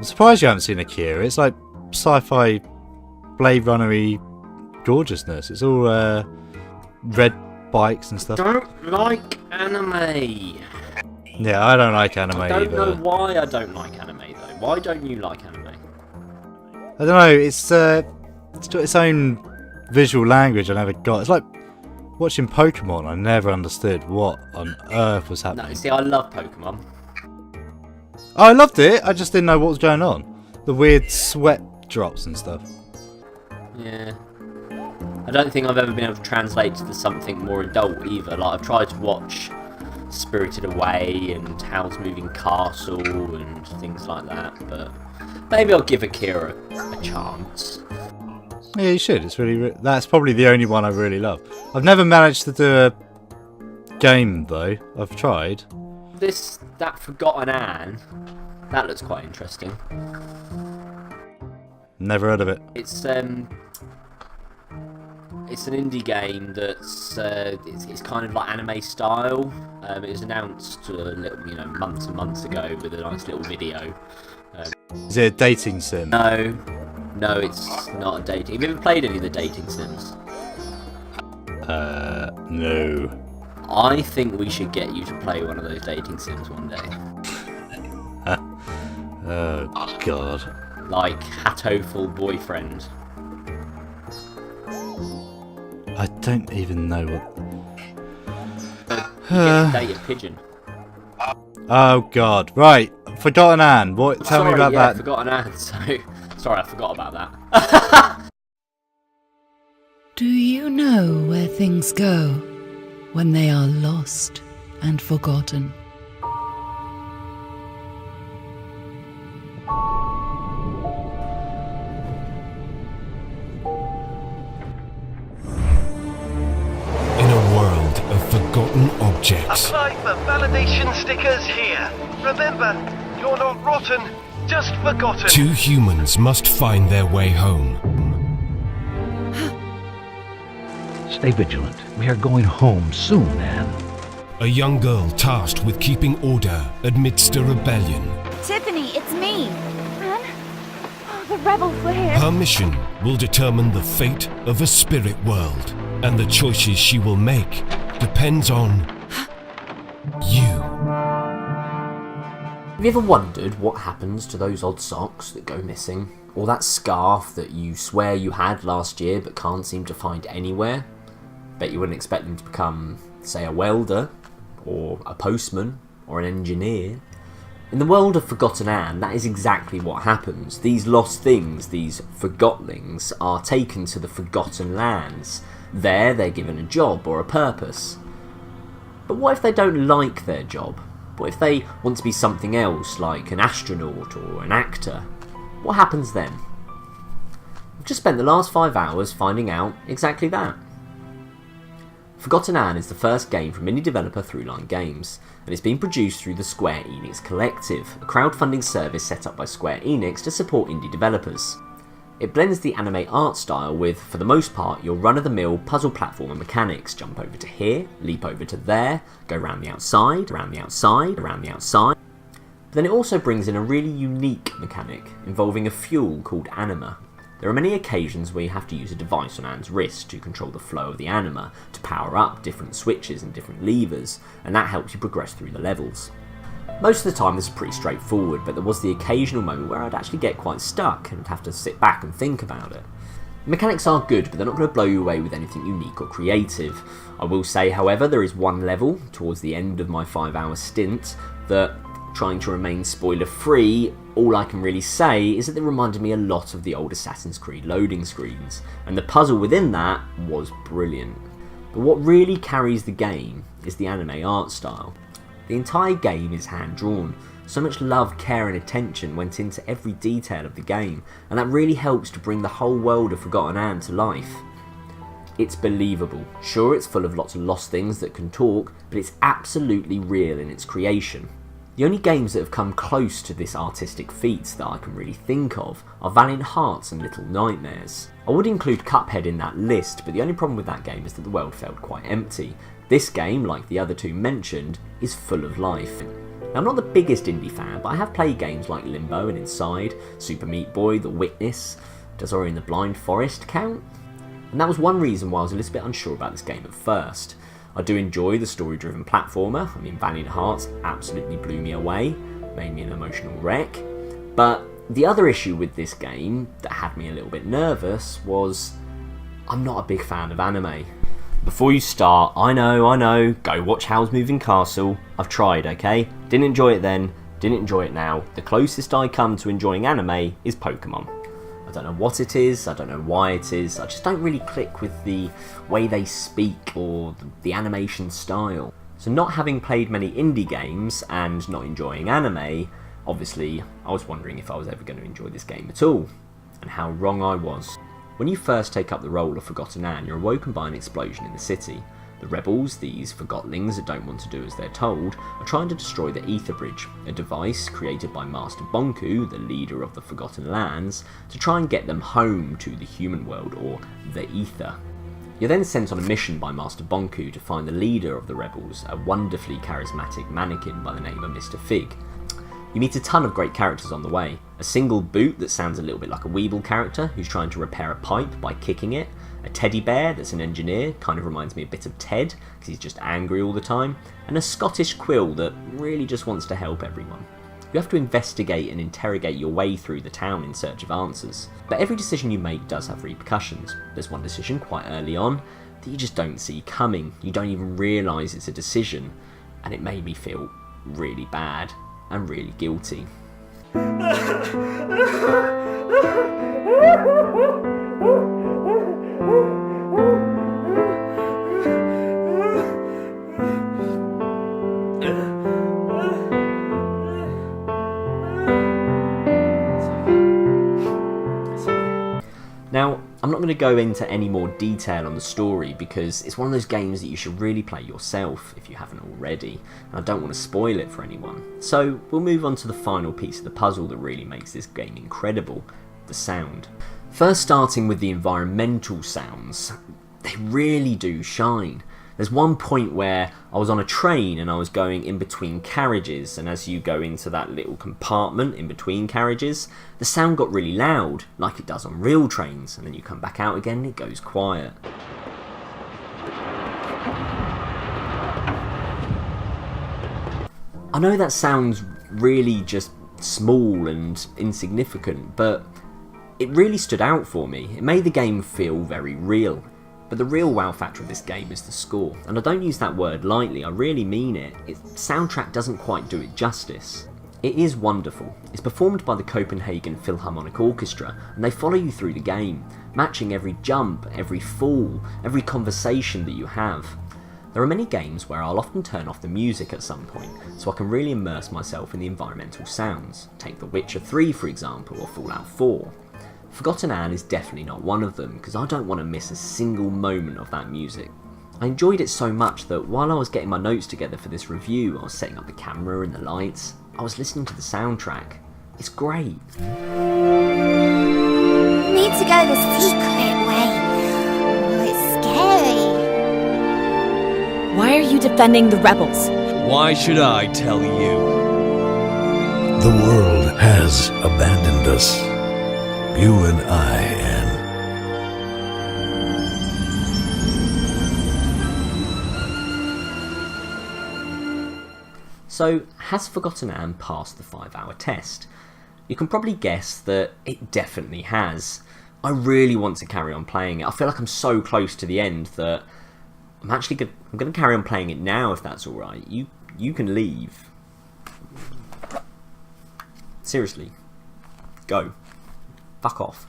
I'm surprised you haven't seen Akira. It's like sci-fi, Blade Runner-y gorgeousness. It's all red bikes and stuff. Don't like anime. Yeah, I don't like anime either. I don't know why I don't like anime though. Why don't you like anime? I don't know. It's got its own visual language I never got. It's like watching Pokemon. I never understood what on earth was happening. No, see, I love Pokemon. Oh, I loved it. I just didn't know what was going on. The weird sweat drops and stuff. Yeah. I don't think I've ever been able to translate to something more adult either. Like, I've tried to watch Spirited Away and Howl's Moving Castle and things like that, but maybe I'll give Akira a chance. Yeah, you should. It's really. That's probably the only one I really love. I've never managed to do a game though. I've tried. That Forgotton Anne, that looks quite interesting. Never heard of it. It's an indie game that's it's kind of like anime style. It was announced a little, months and months ago with a nice little video. Is it a dating sim? No, it's not a dating. Have you ever played any of the dating sims? No. I think we should get you to play one of those dating sims one day. Oh God. Like Hatoful Boyfriend. I don't even know what. You get to date a pigeon. Oh God! Right, Forgotton Anne. What? Tell me about that. Forgotton Anne. Sorry, I forgot about that. Do you know where things go when they are lost and forgotten? Forgotten objects. Apply for validation stickers here. Remember, you're not rotten, just forgotten. Two humans must find their way home. Stay vigilant. We are going home soon, Anne. A young girl tasked with keeping order amidst a rebellion. Tiffany, it's me. Anne? Oh, the rebels were here. Her mission will determine the fate of a spirit world, and the choices she will make depends on you. Have you ever wondered what happens to those odd socks that go missing? Or that scarf that you swear you had last year but can't seem to find anywhere? Bet you wouldn't expect them to become, say, a welder, or a postman, or an engineer. In the world of Forgotton Anne, that is exactly what happens. These lost things, these forgotlings, are taken to the Forgotten Lands. There, they're given a job or a purpose. But what if they don't like their job? What if they want to be something else, like an astronaut or an actor? What happens then? I've just spent the last 5 hours finding out exactly that. Forgotton Anne is the first game from indie developer Throughline Games, and it's been produced through the Square Enix Collective, a crowdfunding service set up by Square Enix to support indie developers. It blends the anime art style with, for the most part, your run-of-the-mill puzzle platformer mechanics. Jump over to here, leap over to there, go round the outside, around the outside, around the outside. But then it also brings in a really unique mechanic, involving a fuel called anima. There are many occasions where you have to use a device on Anne's wrist to control the flow of the anima, to power up different switches and different levers, and that helps you progress through the levels. Most of the time this is pretty straightforward, but there was the occasional moment where I'd actually get quite stuck and have to sit back and think about it. The mechanics are good, but they're not going to blow you away with anything unique or creative. I will say, however, there is one level, towards the end of my 5-hour stint, that, trying to remain spoiler-free, all I can really say is that they reminded me a lot of the old Assassin's Creed loading screens, and the puzzle within that was brilliant. But what really carries the game is the anime art style. The entire game is hand-drawn. So much love, care and attention went into every detail of the game, and that really helps to bring the whole world of Forgotton Anne to life. It's believable. Sure, it's full of lots of lost things that can talk, but it's absolutely real in its creation. The only games that have come close to this artistic feat that I can really think of are Valiant Hearts and Little Nightmares. I would include Cuphead in that list, but the only problem with that game is that the world felt quite empty. This game, like the other two mentioned, is full of life. Now, I'm not the biggest indie fan, but I have played games like Limbo and Inside, Super Meat Boy, The Witness. Does Ori and the Blind Forest count? And that was one reason why I was a little bit unsure about this game at first. I do enjoy the story-driven platformer. I mean, Valiant Hearts absolutely blew me away, made me an emotional wreck. But the other issue with this game that had me a little bit nervous was I'm not a big fan of anime. Before you start, I know, go watch Howl's Moving Castle. I've tried, okay? Didn't enjoy it then, didn't enjoy it now. The closest I come to enjoying anime is Pokemon. I don't know what it is, I don't know why it is, I just don't really click with the way they speak or the animation style. So not having played many indie games and not enjoying anime, obviously I was wondering if I was ever going to enjoy this game at all. And how wrong I was. When you first take up the role of Forgotton Anne, you're awoken by an explosion in the city. The rebels, these Forgotlings that don't want to do as they're told, are trying to destroy the Ether Bridge, a device created by Master Bonku, the leader of the Forgotten Lands, to try and get them home to the human world, or the Ether. You're then sent on a mission by Master Bonku to find the leader of the rebels, a wonderfully charismatic mannequin by the name of Mr. Fig. You meet a ton of great characters on the way. A single boot that sounds a little bit like a Weeble character who's trying to repair a pipe by kicking it. A teddy bear that's an engineer, kind of reminds me a bit of Ted because he's just angry all the time. And a Scottish quill that really just wants to help everyone. You have to investigate and interrogate your way through the town in search of answers. But every decision you make does have repercussions. There's one decision quite early on that you just don't see coming. You don't even realise it's a decision. And it made me feel really bad and really guilty. Now, I'm not going to go into any more detail on the story because it's one of those games that you should really play yourself if you haven't already, and I don't want to spoil it for anyone. So we'll move on to the final piece of the puzzle that really makes this game incredible, the sound. First, starting with the environmental sounds, they really do shine. There's one point where I was on a train and I was going in between carriages, and as you go into that little compartment in between carriages, the sound got really loud, like it does on real trains, and then you come back out again and it goes quiet. I know that sounds really just small and insignificant, but it really stood out for me. It made the game feel very real. But the real wow factor of this game is the score, and I don't use that word lightly, I really mean it. Its soundtrack doesn't quite do it justice. It is wonderful. It's performed by the Copenhagen Philharmonic Orchestra, and they follow you through the game, matching every jump, every fall, every conversation that you have. There are many games where I'll often turn off the music at some point, so I can really immerse myself in the environmental sounds. Take The Witcher 3 for example, or Fallout 4. Forgotton Anne is definitely not one of them, because I don't want to miss a single moment of that music. I enjoyed it so much that while I was getting my notes together for this review, I was setting up the camera and the lights, I was listening to the soundtrack. It's great. Need to go the secret way. Oh, it's scary. Why are you defending the rebels? Why should I tell you? The world has abandoned us. You and I, Anne. So, has Forgotton Anne passed the 5-hour test? You can probably guess that it definitely has. I really want to carry on playing it. I feel like I'm so close to the end that I'm going to carry on playing it now if that's alright. You can leave. Seriously. Go. Fuck off.